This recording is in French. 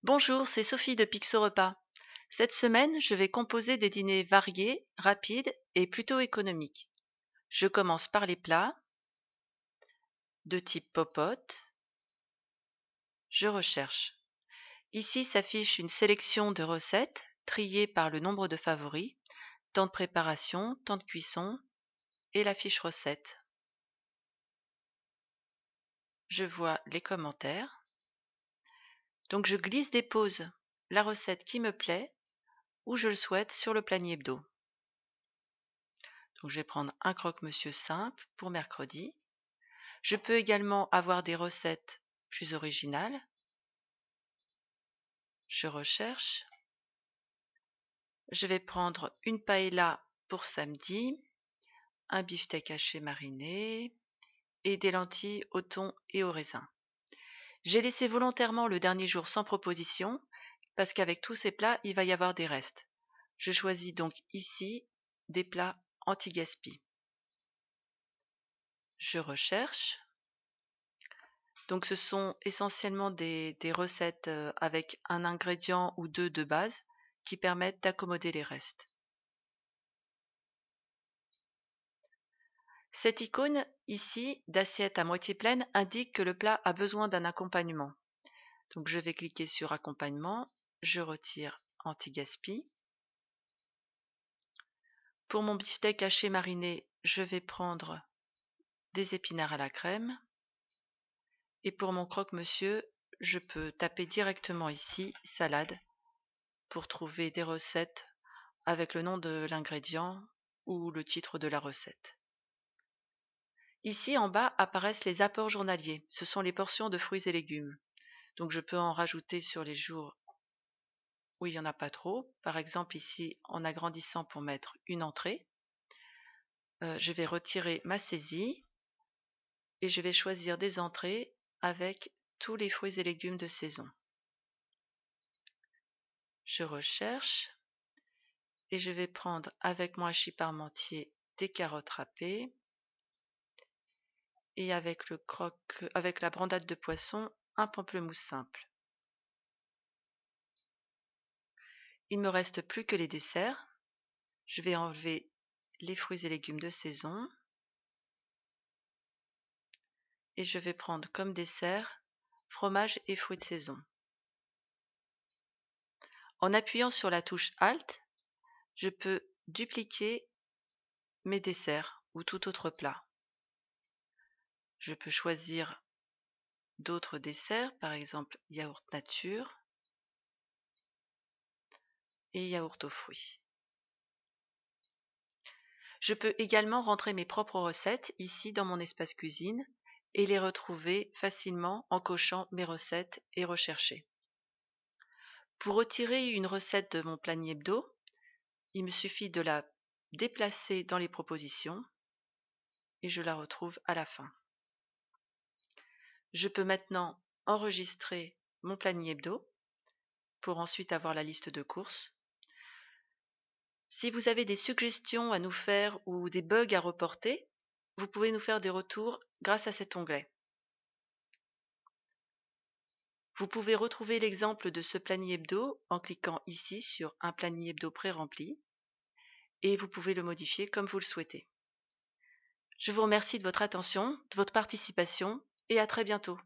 Bonjour, c'est Sophie de Pixo Repas. Cette semaine, je vais composer des dîners variés, rapides et plutôt économiques. Je commence par les plats de type popote. Je recherche. Ici s'affiche une sélection de recettes triées par le nombre de favoris, temps de préparation, temps de cuisson et la fiche recette. Je vois les commentaires. Donc je dépose la recette qui me plaît où je le souhaite sur le panier hebdo. Donc je vais prendre un croque-monsieur simple pour mercredi. Je peux également avoir des recettes plus originales. Je recherche. Je vais prendre une paella pour samedi, un beefsteak haché mariné et des lentilles au thon et au raisin. J'ai laissé volontairement le dernier jour sans proposition parce qu'avec tous ces plats, il va y avoir des restes. Je choisis donc ici des plats anti-gaspi. Je recherche. Donc ce sont essentiellement des recettes avec un ingrédient ou deux de base qui permettent d'accommoder les restes. Cette icône ici d'assiette à moitié pleine indique que le plat a besoin d'un accompagnement. Donc je vais cliquer sur accompagnement, je retire anti-gaspi. Pour mon beefsteak haché mariné, je vais prendre des épinards à la crème. Et pour mon croque-monsieur, je peux taper directement ici salade pour trouver des recettes avec le nom de l'ingrédient ou le titre de la recette. Ici en bas apparaissent les apports journaliers, ce sont les portions de fruits et légumes. Donc je peux en rajouter sur les jours où il n'y en a pas trop, par exemple ici en agrandissant pour mettre une entrée. Je vais retirer ma saisie et je vais choisir des entrées avec tous les fruits et légumes de saison. Je recherche et je vais prendre avec mon hachis parmentier des carottes râpées et avec la brandade de poisson, un pamplemousse simple. Il ne me reste plus que les desserts. Je vais enlever les fruits et légumes de saison et je vais prendre comme dessert fromage et fruits de saison. En appuyant sur la touche Alt, je peux dupliquer mes desserts ou tout autre plat. Je peux choisir d'autres desserts, par exemple yaourt nature et yaourt aux fruits. Je peux également rentrer mes propres recettes ici dans mon espace cuisine et les retrouver facilement en cochant mes recettes et rechercher. Pour retirer une recette de mon panier hebdo, il me suffit de la déplacer dans les propositions et je la retrouve à la fin. Je peux maintenant enregistrer mon panier hebdo pour ensuite avoir la liste de courses. Si vous avez des suggestions à nous faire ou des bugs à reporter, vous pouvez nous faire des retours grâce à cet onglet. Vous pouvez retrouver l'exemple de ce panier hebdo en cliquant ici sur un panier hebdo pré-rempli et vous pouvez le modifier comme vous le souhaitez. Je vous remercie de votre attention, de votre participation et à très bientôt.